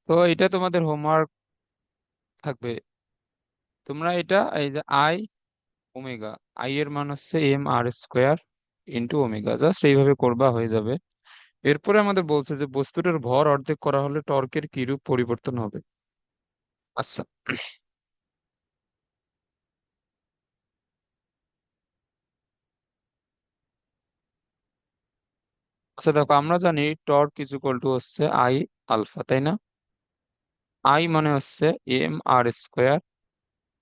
তো এটা তোমাদের হোমওয়ার্ক থাকবে। তোমরা এটা এই যে আই ওমেগা, আই এর মান হচ্ছে mr² ইন্টু ওমেগা, জাস্ট এইভাবে করবা হয়ে যাবে। এরপরে আমাদের বলছে যে বস্তুটার ভর অর্ধেক করা হলে টর্কের কিরূপ পরিবর্তন হবে। আচ্ছা। আচ্ছা দেখো, আমরা জানি টর্ক ইজ ইকুয়াল টু হচ্ছে আই আলফা, তাই না? আই মানে হচ্ছে mr²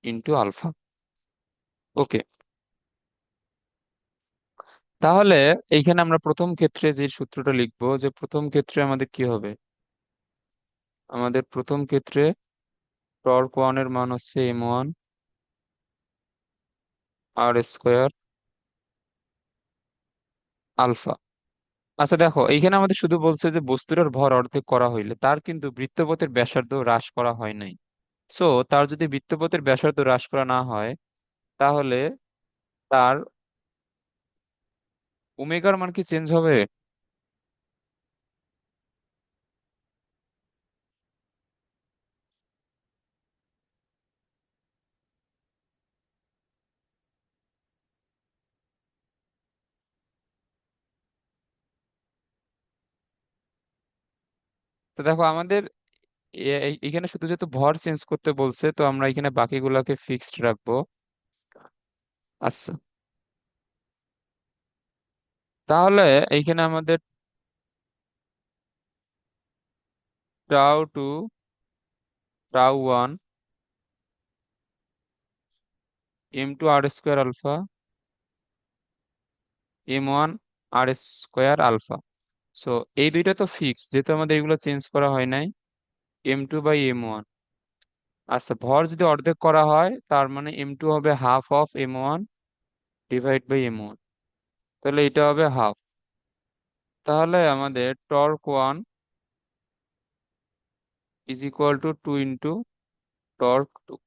ইন্টু আলফা। ওকে। তাহলে এইখানে আমরা প্রথম ক্ষেত্রে যে সূত্রটা লিখবো, যে প্রথম ক্ষেত্রে আমাদের কি হবে, আমাদের প্রথম ক্ষেত্রে টর্ক ওয়ান এর মান হচ্ছে m1r² আলফা। আচ্ছা দেখো, এইখানে আমাদের শুধু বলছে যে বস্তুটার ভর অর্ধেক করা হইলে, তার কিন্তু বৃত্তপথের ব্যাসার্ধ হ্রাস করা হয় নাই। সো তার যদি বৃত্তপথের ব্যাসার্ধ হ্রাস করা না হয়, তাহলে তার ওমেগার মান কি চেঞ্জ হবে? তো দেখো আমাদের এখানে শুধু যেহেতু ভর চেঞ্জ করতে বলছে, তো আমরা এখানে বাকিগুলোকে ফিক্সড রাখবো। আচ্ছা, তাহলে এইখানে আমাদের tau 2, tau 1, m2r² alpha, m1r² so এই দুইটা তো ফিক্স, যেহেতু আমাদের এগুলো চেঞ্জ করা হয় নাই। m2/m1। আচ্ছা, ভর যদি অর্ধেক করা হয়, তার মানে m2 হবে half of m1 divide by m1, তাহলে এটা হবে হাফ। তাহলে আমাদের torque 1 is equal two 2 into torque 2।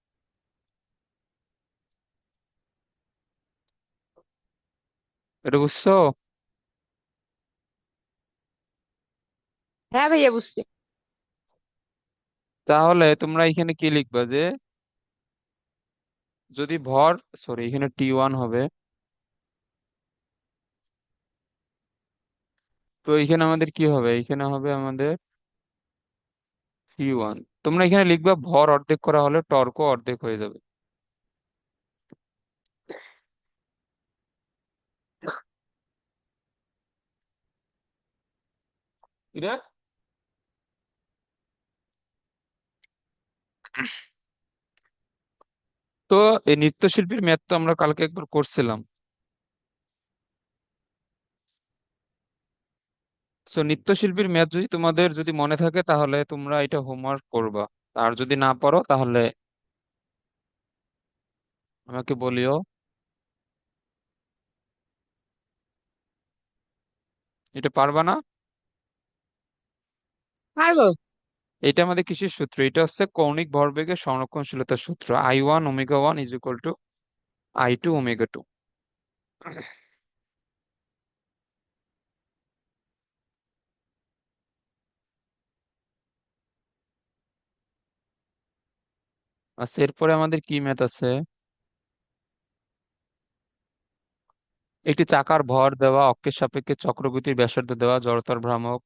এটা বুঝছো? হ্যাঁ ভাইয়া, বুঝছি। তাহলে তোমরা এখানে কি লিখবা, যে যদি ভর, সরি এখানে T1 হবে, তো এখানে আমাদের কি হবে, এখানে হবে আমাদের T1। তোমরা এখানে লিখবা ভর অর্ধেক করা হলে টর্কও অর্ধেক হয়ে যাবে। এটা তো এই নৃত্যশিল্পীর ম্যাথ তো আমরা কালকে একবার করছিলাম। সো নৃত্যশিল্পীর ম্যাথ যদি তোমাদের যদি মনে থাকে, তাহলে তোমরা এটা হোমওয়ার্ক করবা। আর যদি না পারো, তাহলে আমাকে বলিও। এটা পারবা না? পারবো। এটা আমাদের কিসের সূত্র? এটা হচ্ছে কৌণিক ভরবেগের সংরক্ষণশীলতার সূত্র, I1 ω1 = I2 ω2। আচ্ছা, এরপরে আমাদের কি ম্যাথ আছে? একটি চাকার ভর দেওয়া, অক্ষের সাপেক্ষে চক্রগতির ব্যাসার্ধ দেওয়া, জড়তার ভ্রামক।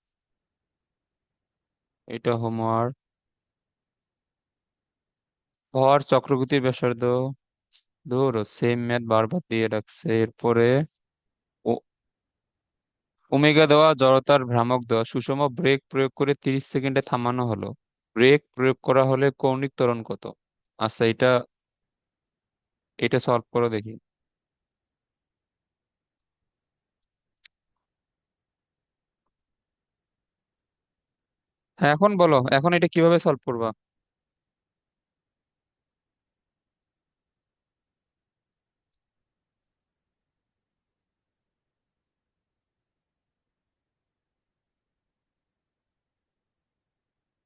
এটা হোমওয়ার্ক। ভর, চক্রগতির ব্যাসার্ধ, ধরো সেম ম্যাথ বারবার দিয়ে রাখছে। এরপরে ও- ওমেগা দেওয়া, জড়তার ভ্রামক দেওয়া, সুষম ব্রেক প্রয়োগ করে 30 সেকেন্ডে থামানো হলো। ব্রেক প্রয়োগ করা হলে কৌণিক ত্বরণ কত? আচ্ছা, এটা এটা সলভ করো দেখি। হ্যাঁ, এখন বলো, এখন এটা কিভাবে সলভ করবা?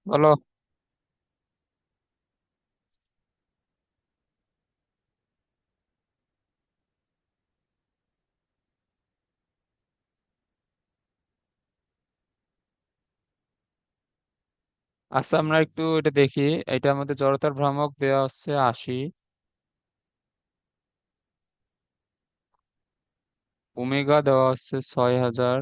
বলো। আচ্ছা, আমরা একটু এটা দেখি। এটা আমাদের জড়তার ভ্রামক দেওয়া হচ্ছে 80, ওমেগা দেওয়া হচ্ছে 6000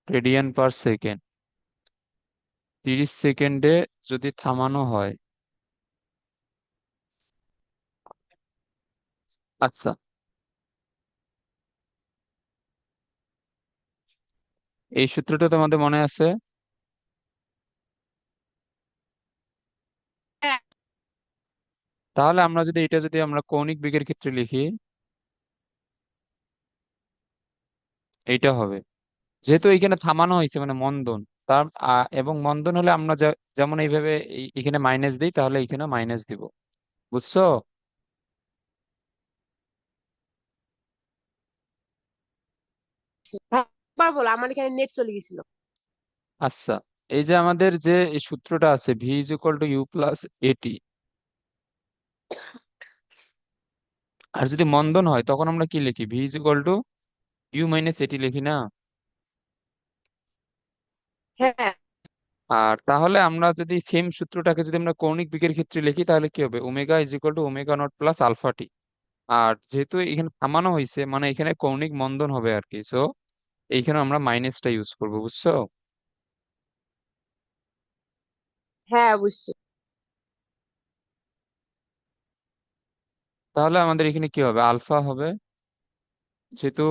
রেডিয়ান পার সেকেন্ড। 30 সেকেন্ডে যদি থামানো হয়। আচ্ছা, এই সূত্রটা তোমাদের মনে আছে? হ্যাঁ তাহলে আমরা যদি এটা যদি আমরা কৌণিক বেগের ক্ষেত্রে লিখি, এইটা হবে, যেহেতু এখানে থামানো হয়েছে মানে মন্দন। তার এবং মন্দন হলে আমরা যেমন এইভাবে এখানে মাইনাস দিই, তাহলে এখানে মাইনাস দিব। বুঝছো? একবার বলো, আমার এখানে নেট চলে গেছিল। আচ্ছা, এই যে আমাদের যে এই সূত্রটা আছে, v is equal to u plus at, আর যদি মন্দন হয় তখন আমরা কি লিখি? V is equal to u minus at লিখি না? হ্যাঁ আর তাহলে আমরা যদি সেম সূত্রটাকে যদি আমরা কৌণিক বেগের ক্ষেত্রে লিখি, তাহলে কি হবে? Omega is equal to omega not plus alpha t. আর যেহেতু এখানে থামানো হয়েছে মানে এখানে কৌণিক মন্দন হবে আর কি, সো এইখানে আমরা মাইনাসটা ইউজ করবো। বুঝছো? হ্যাঁ অবশ্যই। তাহলে আমাদের এখানে কি হবে? আলফা হবে, যেহেতু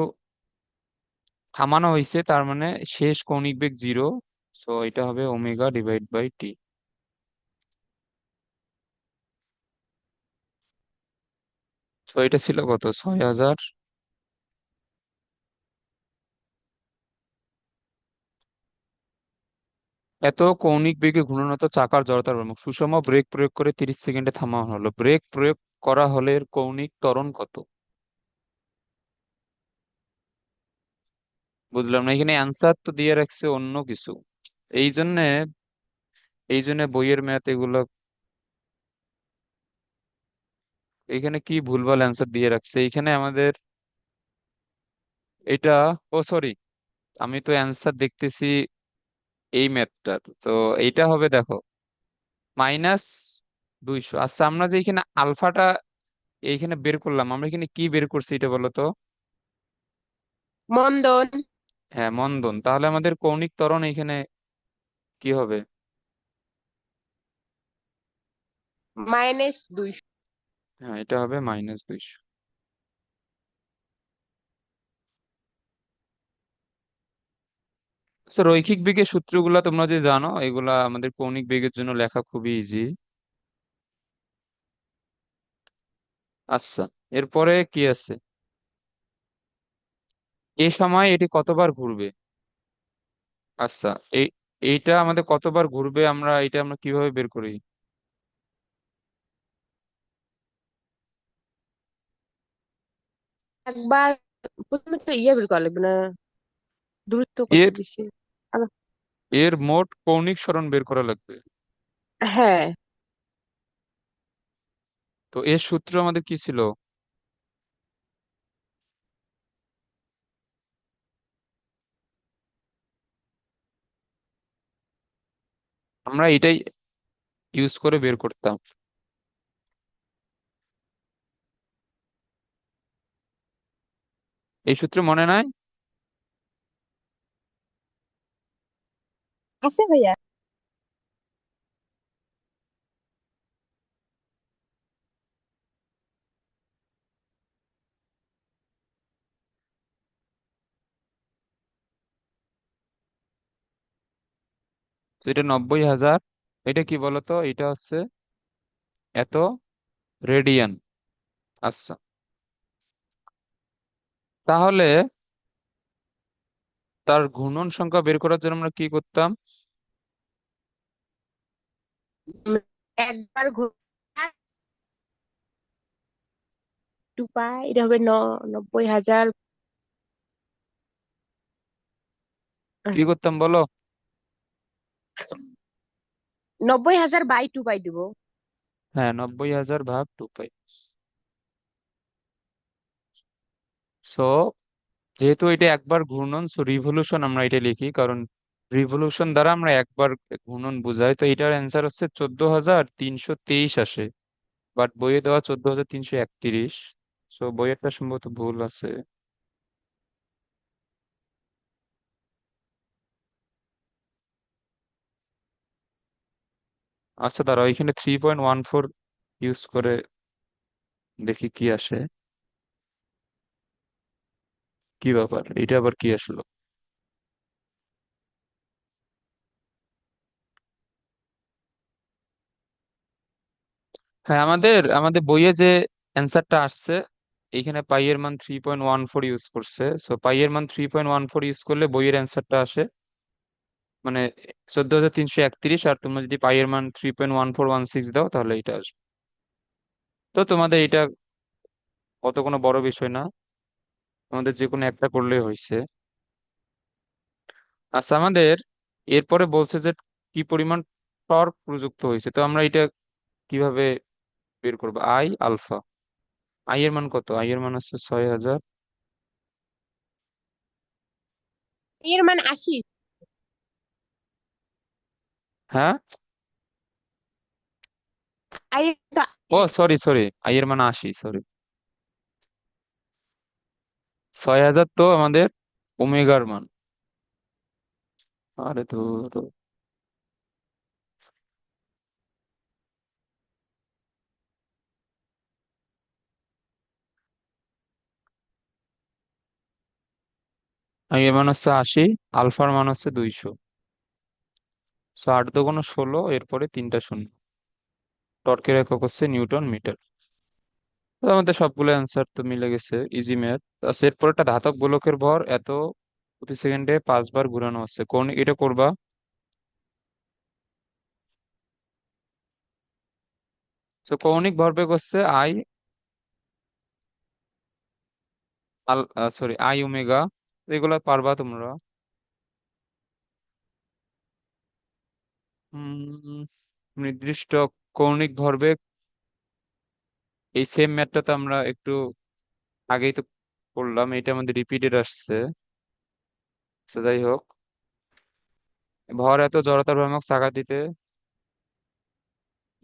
থামানো হয়েছে তার মানে শেষ কৌণিক বেগ 0। সো এটা হবে omega divide by t. So এটা ছিল কত? 6000। এত কৌণিক বেগে ঘূর্ণনত চাকার জড়তার ভ্রামক, সুষম ব্রেক প্রয়োগ করে 30 সেকেন্ডে থামানো হলো। ব্রেক প্রয়োগ করা হলে এর কৌণিক ত্বরণ কত? বুঝলাম না, এখানে অ্যান্সার তো দিয়ে রাখছে অন্য কিছু। এই জন্যে এই জন্য বইয়ের ম্যাথ এগুলো এখানে কি ভুলভাল অ্যান্সার দিয়ে রাখছে এখানে আমাদের। এটা, ও সরি, আমি তো অ্যান্সার দেখতেছি এই ম্যাথটার। তো এইটা হবে, দেখো, -200। আচ্ছা, আমরা যে এখানে আলফাটা এইখানে বের করলাম, আমরা এখানে কি বের করছি এটা বলো তো? মন্দন। হ্যাঁ, মন্দন। তাহলে আমাদের কৌণিক ত্বরণ এখানে কি হবে? -200। হ্যাঁ, এটা হবে -200। আচ্ছা, রৈখিক বেগের সূত্রগুলা তোমরা যে জানো, এগুলা আমাদের কৌণিক বেগের জন্য লেখা খুবই ইজি। আচ্ছা, এরপরে কি আছে? এ সময় এটি কতবার ঘুরবে? আচ্ছা, এই এইটা আমাদের কতবার ঘুরবে, আমরা কিভাবে বের করি? একবার প্রথমে তো ইয়ে বের করা লাগবে না, দূরত্ব কত এর বেশি। আলো- এর মোট কৌণিক সরণ বের করা লাগবে। হ্যাঁ। তো এর সূত্র আমাদের কি ছিল? আমরা এটাই ইউজ করে বের করতাম। এই সূত্র মনে নাই? আছে ভাইয়া। তো এটা 90,000। এটা কি বলতো? এটা হচ্ছে এত রেডিয়ান। আচ্ছা, তাহলে তার ঘূর্ণন সংখ্যা বের করার জন্য আমরা কি করতাম? একবার ঘুরে 2 পাই, এটা হবে 90,000। কি করতাম বলো? 90,000 বাই 2 পাই দিব। হ্যাঁ, 90,000 ভাগ 2 পাই। সো যেহেতু এটা একবার ঘূর্ণন, সো রিভলিউশন আমরা এটা লিখি, কারণ রিভলিউশন দ্বারা আমরা একবার ঘূর্ণন বোঝাই। তো এটার অ্যান্সার হচ্ছে 14,323 আসে, বাট বইয়ে দেওয়া 14,331। সো বইয়েরটা সম্ভবত ভুল আছে। আচ্ছা, দাঁড়াও, এখানে 3.14 ইউজ করে দেখি কি আসে। কি ব্যাপার, এটা আবার কি আসলো? হ্যাঁ, আমাদের আমাদের বইয়ে যে অ্যান্সারটা আসছে, এখানে পাই এর মান 3.14 ইউজ করছে। সো পাই এর মান 3.14 ইউজ করলে বইয়ের অ্যান্সারটা আসে মানে 14,331। আর তোমরা যদি পাই এর মান 3.1416 দাও তাহলে এটা আসবে। তো তোমাদের এটা অত কোনো বড় বিষয় না, তোমাদের যে কোনো একটা করলেই হয়েছে। আচ্ছা, আমাদের এরপরে বলছে যে কি পরিমাণ টর্ক প্রযুক্ত হয়েছে। তো আমরা এটা কিভাবে বের করবো? I alpha. আই এর মান কত? আই এর মান হচ্ছে 6,000। এর মান 80। হ্যাঁ। আই তো ও সরি সরি, আই এর মান 80, সরি। 6,000 তো আমাদের ওমেগার মান। আরে ধুর। আই এর মান হচ্ছে 80, আলফার মান হচ্ছে 200। 8 দুগুণ 16, এরপরে তিনটা শূন্য। টর্কের একক হচ্ছে নিউটন মিটার। তো আমাদের সবগুলো অ্যান্সার তো মিলে গেছে, ইজি ম্যাথ। এরপর একটা ধাতব গোলকের ভর এত প্রতি সেকেন্ডে 5 বার ঘুরানো হচ্ছে, কোন এটা করবা? তো কৌণিক ভরবেগ হচ্ছে I Al sorry I omega. এগুলো পারবা তোমরা। উম, নির্দিষ্ট কৌণিক ভরবেগ, এই সেম ম্যাথটা তো আমরা একটু আগেই তো করলাম, এটা আমাদের রিপিটেড আসছে। তো যাই হোক, ভর এত জড়তার ভ্রামক চাকা দিতে।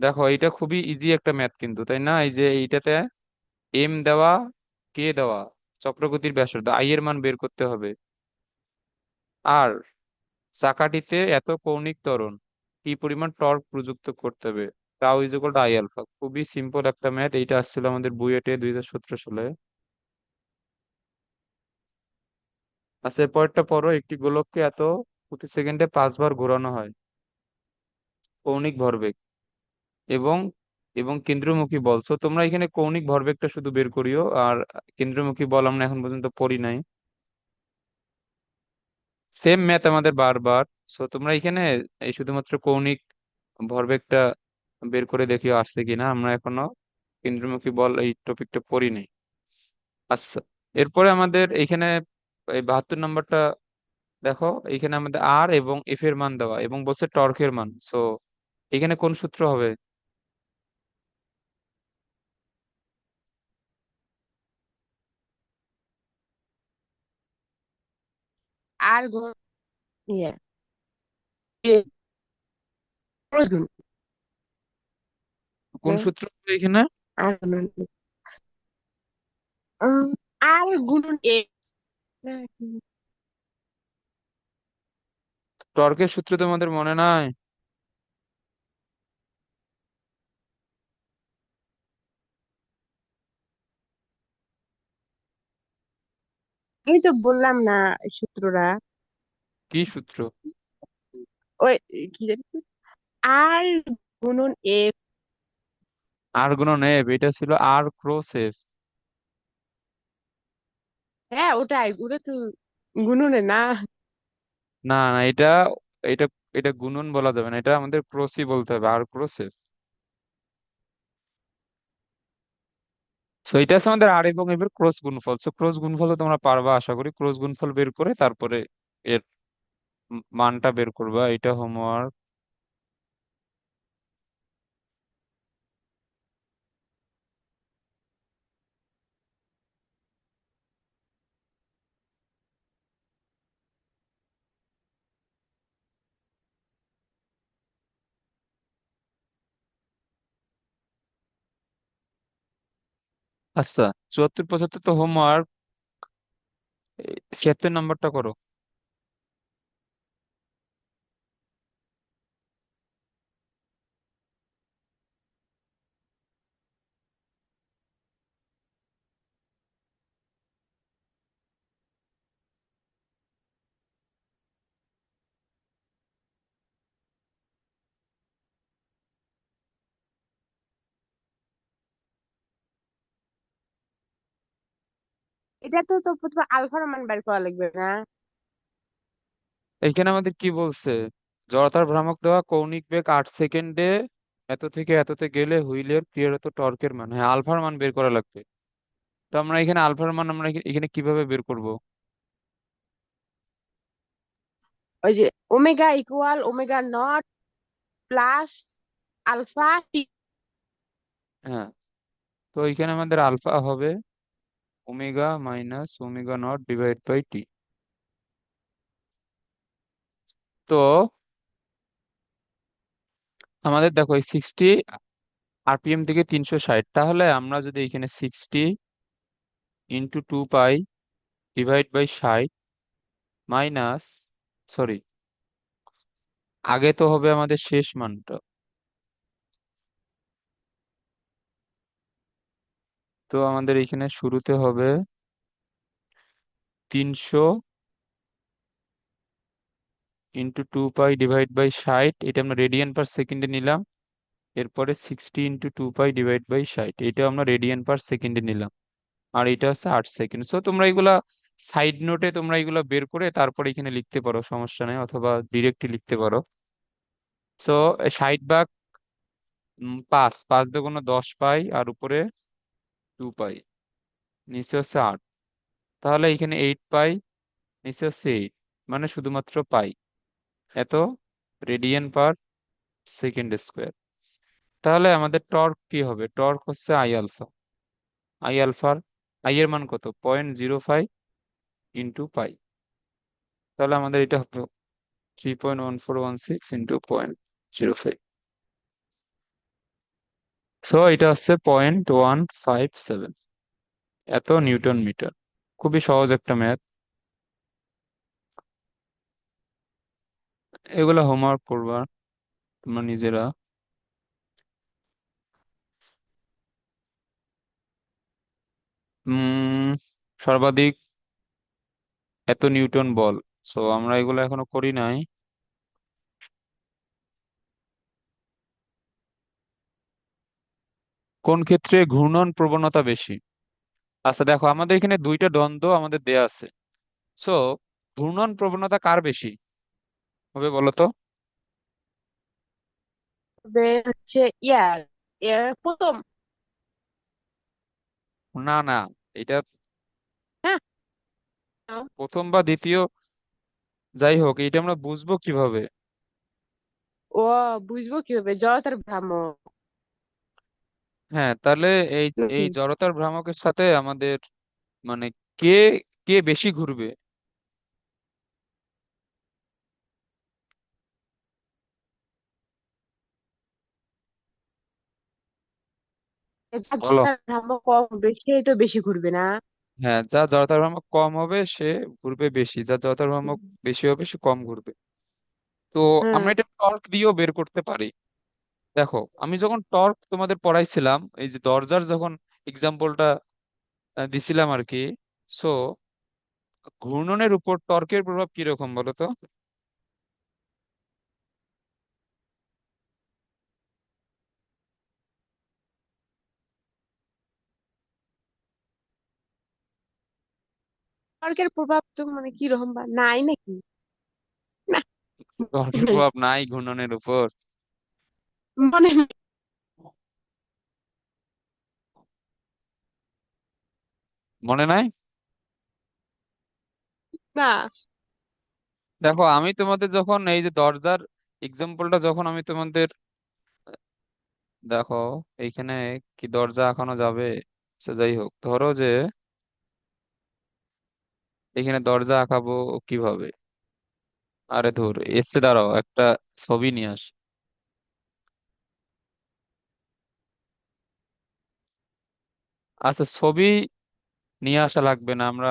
দেখো, এটা খুবই ইজি একটা ম্যাথ কিন্তু, তাই না? এই যে এইটাতে এম দেওয়া, কে দেওয়া, চক্রগতির ব্যাসার্ধ আই এর মান বের করতে হবে। আর চাকাটিতে এত কৌণিক ত্বরণ, কি পরিমাণ টর্ক প্রযুক্ত করতে হবে, tau is equal to I alpha. খুবই সিম্পল একটা ম্যাথ, এইটা আসছিল আমাদের বুয়েটে 2017 সালে। আচ্ছা, এরপরটা পড়ো। একটি গোলককে এত প্রতি সেকেন্ডে 5 বার ঘোরানো হয়, কৌণিক ভরবেগ এবং এবং কেন্দ্রমুখী বল। সো তোমরা এখানে কৌণিক ভরবেগটা শুধু বের করিও, আর কেন্দ্রমুখী বল আমরা এখন পর্যন্ত পড়ি নাই। সেম ম্যাথ আমাদের বারবার। সো তোমরা এখানে এই শুধুমাত্র কৌণিক ভরবেগটা বের করে দেখিও আসছে কিনা, আমরা এখনো কেন্দ্রমুখী বল এই টপিকটা পড়ি নাই। আচ্ছা, এরপরে আমাদের এখানে এই 72 নম্বরটা দেখো। এখানে আমাদের আর এবং এফ এর মান দেওয়া এবং বলছে টর্কের মান। সো এখানে কোন সূত্র হবে? আর ইয়ে এ, ক্রস গুণ। কোন সূত্র হবে এখানে? আর গুণন উম, আর গুণন এ না, টর্কের সূত্র তোমাদের মনে নাই? আমি তো বললাম না সূত্রটা। কি সূত্র? ওই কি জানি, আর গুণন এফ। আর গুণন এফ, এটা ছিল আর ক্রস এফ। হ্যাঁ, ওটাই, ওটা তো গুণনে না। না না, এটা এটা এটা গুণন বলা যাবে না, এটা আমাদের ক্রসই বলতে হবে, আর ক্রস এফ। সো এটা হচ্ছে আমাদের আর এবং এফ এর ক্রস গুণফল। সো ক্রস গুণফল তো তোমরা পারবা আশা করি। ক্রস গুণফল বের করে তারপরে এর মানটা বের করবা, এটা হোমওয়ার্ক। আচ্ছা, 74 75 তো হোমওয়ার্ক, 76 নাম্বারটা করো। এটা তো প্রথমে আলফার মান বের করা লাগবে না? এইখানে আমাদের কি বলছে? জড়তার ভ্রামক দেওয়া, কৌণিক বেগ 8 সেকেন্ডে এত থেকে এততে গেলে হুইলের ক্রিয়ারত টর্কের মান, হ্যাঁ আলফার মান বের করা লাগবে। তো আমরা এখানে আলফার মান আমরা এখানে কিভাবে বের করব? ওই যে omega equal omega not plus alpha t. হ্যাঁ, তো এখানে আমাদের আলফা হবে omega minus omega not divide by t. তো আমাদের দেখো এই 60 আরপিএম থেকে 360, তাহলে আমরা যদি এখানে 60 × 2 pi divide by 60 minus, sorry, আগে তো হবে আমাদের শেষ মানটা। তো আমাদের এখানে শুরুতে হবে 300 × 2 পাই ডিভাইড বাই 60, এটা আমরা রেডিয়ান পার সেকেন্ডে নিলাম। এরপরে 60 × 2 পাই ডিভাইড বাই 60, এটা আমরা রেডিয়ান পার সেকেন্ডে নিলাম। আর এটা হচ্ছে 8 সেকেন্ড। সো তোমরা এগুলা সাইড নোটে তোমরা এগুলা বের করে তারপরে এখানে লিখতে পারো, সমস্যা নেই, অথবা ডিরেক্টলি লিখতে পারো। সো 60 ভাগ 5, 5 × 2 = 10 পাই, আর উপরে 2 পাই, নিচে হচ্ছে 8। তাহলে এখানে 8 পাই, নিচে হচ্ছে 8, মানে শুধুমাত্র পাই এত রেডিয়ান পার সেকেন্ড স্কোয়ার। তাহলে আমাদের টর্ক কি হবে? টর্ক হচ্ছে আই আলফা। আই এর মান কত? 0.05 × পাই। তাহলে আমাদের এটা হবে 3.1416 × 0.05। সো এটা হচ্ছে 0.157, এত নিউটন মিটার। খুবই সহজ একটা ম্যাথ। এগুলো হোমওয়ার্ক করবা তোমরা নিজেরা। উম সর্বাধিক এত নিউটন বল। সো আমরা এগুলো এখনো করি নাই। কোন ক্ষেত্রে ঘূর্ণন প্রবণতা বেশি? আচ্ছা দেখো, আমাদের এখানে দুইটা দ্বন্দ্ব আমাদের দেয়া আছে। সো ঘূর্ণন প্রবণতা কার বেশি হবে বলো তো? তবে হচ্ছে ইয়ার প্রথম। না না, এটা হ্যাঁ। প্রথম বা দ্বিতীয়, যাই হোক, এটা আমরা বুঝবো কিভাবে? ও, বুঝবো কিভাবে? জড়তার ভ্রামক। হ্যাঁ, তাহলে এই এই নাকি? জড়তার ভ্রামকের সাথে আমাদের মানে কে কে বেশি ঘুরবে? যা বলো। জড়তার ভ্রামক কম হবে সেই তো বেশি ঘুরবে না? হ্যাঁ, যা জড়তার ভ্রামক কম হবে সে ঘুরবে বেশি, যা জড়তার ভ্রামক বেশি হবে সে কম ঘুরবে। তো আমরা হ্যাঁ। এটা টর্ক দিয়েও বের করতে পারি। দেখো, আমি যখন টর্ক তোমাদের পড়াইছিলাম, এই যে দরজার যখন এক্সাম্পলটা দিছিলাম আর কি, সো ঘূর্ণনের উপর টর্কের প্রভাব কিরকম বলো তো? তর্কের প্রভাব তো মানে কি রকম বা নাই নাকি? না। টর্কের প্রভাব নাই ঘূর্ণনের উপর? মনে হয় মনে নাই? না। দেখো, আমি তোমাদের যখন এই যে দরজার এক্সাম্পলটা যখন আমি তোমাদের, দেখো এইখানে কি দরজা আঁকানো যাবে? আচ্ছা, যাই হোক, ধরো যে এখানে দরজা আঁকাবো কিভাবে? আরে ধর, এসে দাঁড়াও, একটা ছবি নিয়ে আস। আচ্ছা, ছবি নিয়ে আসা লাগবে না, আমরা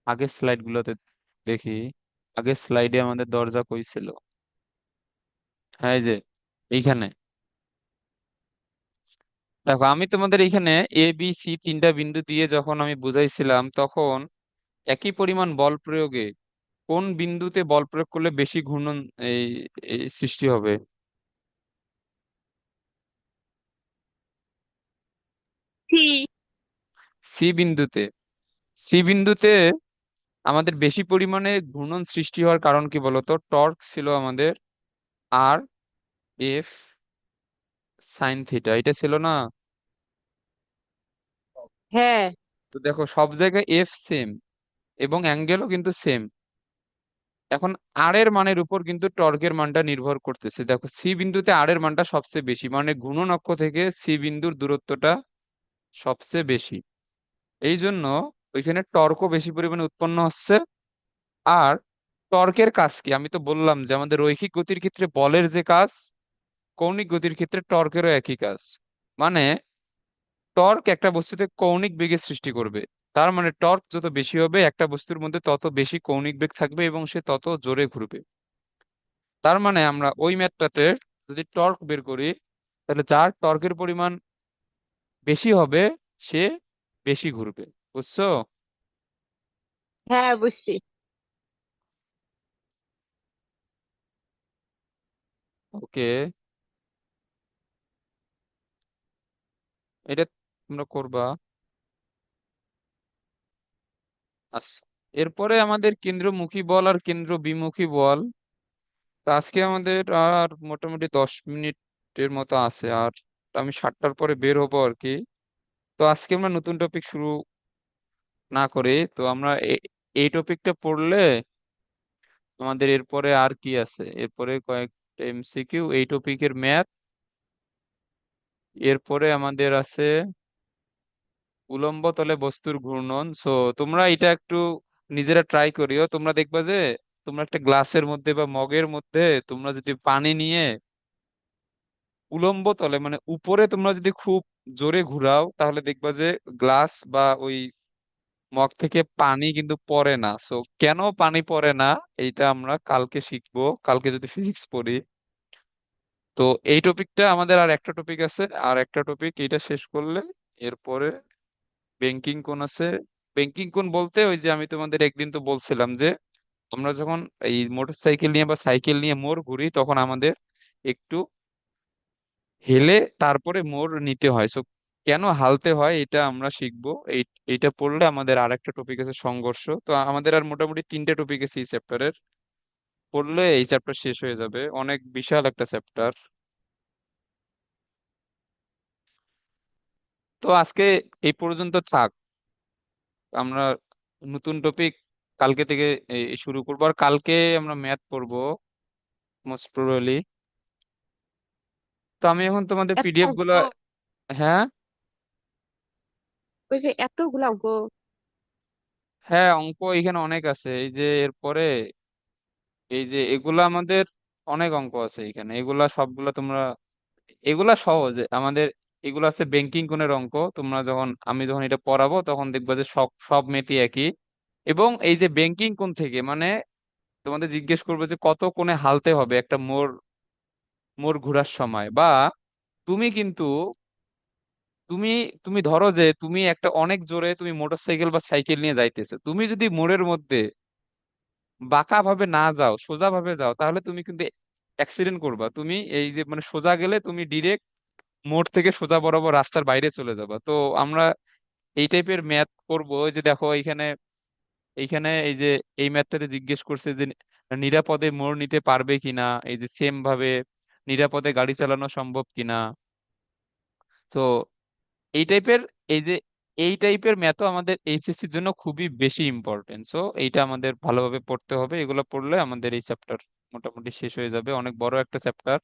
আগের স্লাইড গুলোতে দেখি। আগের স্লাইডে আমাদের দরজা কই ছিল? হ্যাঁ, এই যে এইখানে। দেখো, আমি তোমাদের এইখানে এ বি সি তিনটা বিন্দু দিয়ে যখন আমি বুঝাইছিলাম, তখন একই পরিমাণ বল প্রয়োগে কোন বিন্দুতে বল প্রয়োগ করলে বেশি ঘূর্ণন এই এই সৃষ্টি হবে? সি। সি বিন্দুতে। সি বিন্দুতে আমাদের বেশি পরিমাণে ঘূর্ণন সৃষ্টি হওয়ার কারণ কি বলতো? টর্ক ছিল আমাদের আর এফ সাইন থিটা, এটা ছিল না? হ্যাঁ। তো দেখো, সব জায়গায় এফ সেম এবং অ্যাঙ্গেলও কিন্তু সেম। এখন আর এর মানের উপর কিন্তু টর্কের মানটা নির্ভর করতেছে। দেখো, সি বিন্দুতে আর এর মানটা সবচেয়ে বেশি, মানে গুণন অক্ষ থেকে সি বিন্দুর দূরত্বটা সবচেয়ে বেশি। এই জন্য ওইখানে টর্কও বেশি পরিমাণে উৎপন্ন হচ্ছে। আর টর্কের কাজ কি? আমি তো বললাম যে আমাদের রৈখিক গতির ক্ষেত্রে বলের যে কাজ, কৌণিক গতির ক্ষেত্রে টর্কেরও একই কাজ। মানে টর্ক একটা বস্তুতে কৌণিক বেগের সৃষ্টি করবে। তার মানে টর্ক যত বেশি হবে, একটা বস্তুর মধ্যে তত বেশি কৌণিক বেগ থাকবে এবং সে তত জোরে ঘুরবে। তার মানে আমরা ওই ম্যাথটাতে যদি টর্ক বের করি, তাহলে যার টর্কের পরিমাণ বেশি হবে সে বেশি ঘুরবে। বুঝছো? হ্যাঁ, বুঝছি। ওকে, এটা তোমরা করবা। আচ্ছা, এরপরে আমাদের কেন্দ্রমুখী বল আর কেন্দ্র বিমুখী বল। তো আজকে আমাদের আর মোটামুটি 10 মিনিটের মতো আছে। আর আমি 7টার পরে বের হবো আর কি। তো আজকে আমরা নতুন টপিক শুরু না করে, তো আমরা এই টপিকটা পড়লে আমাদের এরপরে আর কি আছে, এরপরে কয়েকটা এমসিকিউ, এই টপিকের ম্যাথ। এরপরে আমাদের আছে উলম্ব তলে বস্তুর ঘূর্ণন। সো তোমরা এটা একটু নিজেরা ট্রাই করিও। তোমরা দেখবা যে তোমরা একটা গ্লাসের মধ্যে বা মগের মধ্যে তোমরা যদি পানি নিয়ে উলম্ব তলে মানে উপরে তোমরা যদি খুব জোরে ঘুরাও, তাহলে দেখবা যে গ্লাস বা ওই মগ থেকে পানি কিন্তু পড়ে না। সো কেন পানি পড়ে না, এইটা আমরা কালকে শিখবো, কালকে যদি ফিজিক্স পড়ি। তো এই টপিকটা আমাদের আর একটা টপিক আছে, আর একটা টপিক এটা শেষ করলে এরপরে ব্যাংকিং কোণ আছে। ব্যাংকিং কোণ বলতে ওই যে আমি তোমাদের একদিন তো বলছিলাম যে আমরা যখন এই মোটরসাইকেল নিয়ে বা সাইকেল নিয়ে মোড় ঘুরি, তখন আমাদের একটু হেলে তারপরে মোড় নিতে হয়। সো কেন হালতে হয় এটা আমরা শিখবো। এইটা পড়লে আমাদের আর একটা টপিক আছে সংঘর্ষ। তো আমাদের আর মোটামুটি 3টে টপিক আছে এই চ্যাপ্টারের। পড়লে এই চ্যাপ্টার শেষ হয়ে যাবে, অনেক বিশাল একটা চ্যাপ্টার। তো আজকে এই পর্যন্ত থাক। আমরা নতুন টপিক কালকে থেকে শুরু করবো। আর কালকে আমরা ম্যাথ পড়বো মোস্ট প্রবাবলি। তো আমি এখন তোমাদের এত পিডিএফ অঙ্ক! গুলো। হ্যাঁ, ওই যে এতগুলা অঙ্ক! হ্যাঁ, অঙ্ক এখানে অনেক আছে। এই যে এরপরে এই যে এগুলা আমাদের অনেক অঙ্ক আছে এখানে, এগুলা সবগুলা তোমরা, এগুলা সহজ আমাদের। এগুলো আছে ব্যাংকিং কোণের অঙ্ক। তোমরা যখন আমি যখন এটা পড়াবো তখন দেখবা যে সব সব মেথই একই। এবং এই যে ব্যাংকিং কোণ থেকে মানে তোমাদের জিজ্ঞেস করবে যে কত কোণে হালতে হবে একটা মোড় মোড় ঘোরার সময়। বা তুমি কিন্তু তুমি তুমি ধরো যে তুমি একটা অনেক জোরে তুমি মোটরসাইকেল বা সাইকেল নিয়ে যাইতেছো, তুমি যদি মোড়ের মধ্যে বাঁকা ভাবে না যাও, সোজা ভাবে যাও, তাহলে তুমি কিন্তু অ্যাক্সিডেন্ট করবা। তুমি এই যে মানে সোজা গেলে তুমি ডিরেক্ট মোড় থেকে সোজা বরাবর রাস্তার বাইরে চলে যাবা। তো আমরা এই টাইপের ম্যাথ করব। ওই যে দেখো এইখানে, এইখানে এই যে এই ম্যাথটাতে জিজ্ঞেস করছে যে নিরাপদে মোড় নিতে পারবে কিনা, এই যে সেম ভাবে নিরাপদে গাড়ি চালানো সম্ভব কিনা। তো এই টাইপের এই যে এই টাইপের ম্যাথও আমাদের এইচএসসির জন্য খুবই বেশি ইম্পর্টেন্ট। সো এইটা আমাদের ভালোভাবে পড়তে হবে। এগুলো পড়লে আমাদের এই চ্যাপ্টার মোটামুটি শেষ হয়ে যাবে, অনেক বড় একটা চ্যাপ্টার।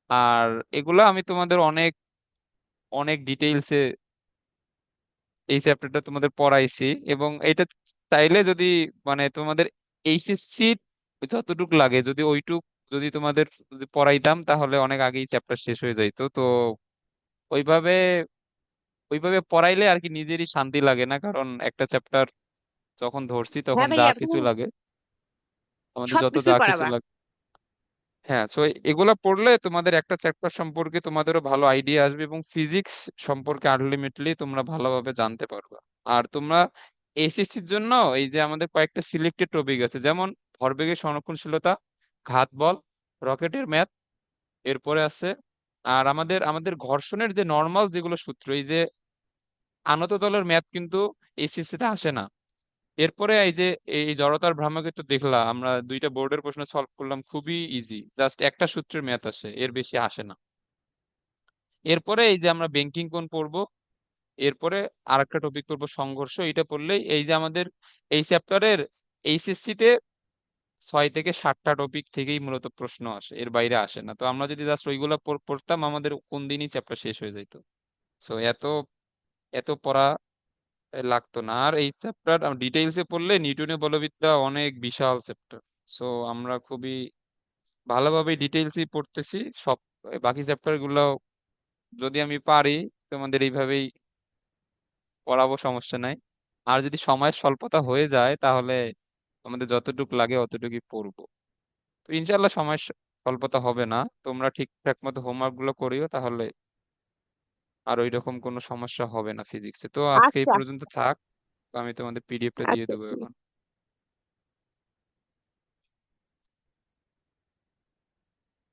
আর এগুলো আমি তোমাদের অনেক অনেক ডিটেইলসে এই চ্যাপ্টারটা তোমাদের পড়াইছি। এবং এটা চাইলে যদি মানে তোমাদের এইচএসসি যতটুক লাগে, যদি ওইটুক যদি তোমাদের যদি পড়াইতাম, তাহলে অনেক আগেই চ্যাপ্টার শেষ হয়ে যাইতো। তো ওইভাবে ওইভাবে পড়াইলে আর কি নিজেরই শান্তি লাগে না, কারণ একটা চ্যাপ্টার যখন ধরছি তখন হ্যাঁ যা ভাইয়া, তুমি কিছু লাগে, আমাদের যত যা সবকিছুই কিছু পড়াবা। লাগে। হ্যাঁ, তো এগুলা পড়লে তোমাদের একটা চ্যাপ্টার সম্পর্কে তোমাদেরও ভালো আইডিয়া আসবে, এবং ফিজিক্স সম্পর্কে আলটিমেটলি তোমরা ভালোভাবে জানতে পারবে। আর তোমরা এসএসসির জন্য এই যে আমাদের কয়েকটা সিলেক্টেড টপিক আছে, যেমন ভরবেগের সংরক্ষণশীলতা, ঘাত বল, রকেটের ম্যাথ, এরপরে আছে আর আমাদের আমাদের ঘর্ষণের যে নর্মাল যেগুলো সূত্র, এই যে আনত দলের ম্যাথ কিন্তু এসএসসি তে আসে না। এরপরে এই যে এই জড়তার ভ্রামকে তো দেখলা, আমরা দুইটা বোর্ডের প্রশ্ন সলভ করলাম, খুবই ইজি, জাস্ট একটা সূত্রের ম্যাথ আসে, এর বেশি আসে না। এরপরে এই যে আমরা ব্যাংকিং কোণ পড়বো, এরপরে আরেকটা টপিক পড়বো সংঘর্ষ, এটা পড়লেই এই যে আমাদের এই চ্যাপ্টারের এইচএসসি তে 6 থেকে 7টা টপিক থেকেই মূলত প্রশ্ন আসে, এর বাইরে আসে না। তো আমরা যদি জাস্ট ওইগুলা পড়তাম, আমাদের কোন দিনই চ্যাপ্টার শেষ হয়ে যেত। সো এত এত পড়া লাগতো না। আর এই চ্যাপ্টার ডিটেইলসে পড়লে নিউটনের বলবিদ্যা অনেক বিশাল চ্যাপ্টার। সো আমরা খুবই ভালোভাবে ডিটেইলসই পড়তেছি সব। বাকি চ্যাপ্টার গুলো যদি আমি পারি তোমাদের এইভাবেই পড়াবো, সমস্যা নাই। আর যদি সময়ের স্বল্পতা হয়ে যায় তাহলে আমাদের যতটুকু লাগে অতটুকুই পড়বো। তো ইনশাল্লাহ সময় স্বল্পতা হবে না, তোমরা ঠিকঠাক মতো হোমওয়ার্ক গুলো করিও, তাহলে আর ওই রকম কোনো সমস্যা হবে না ফিজিক্সে। তো আজকে এই আচ্ছা পর্যন্ত থাক, আমি তোমাদের পিডিএফটা দিয়ে আচ্ছা দেবো ঠিক এখন।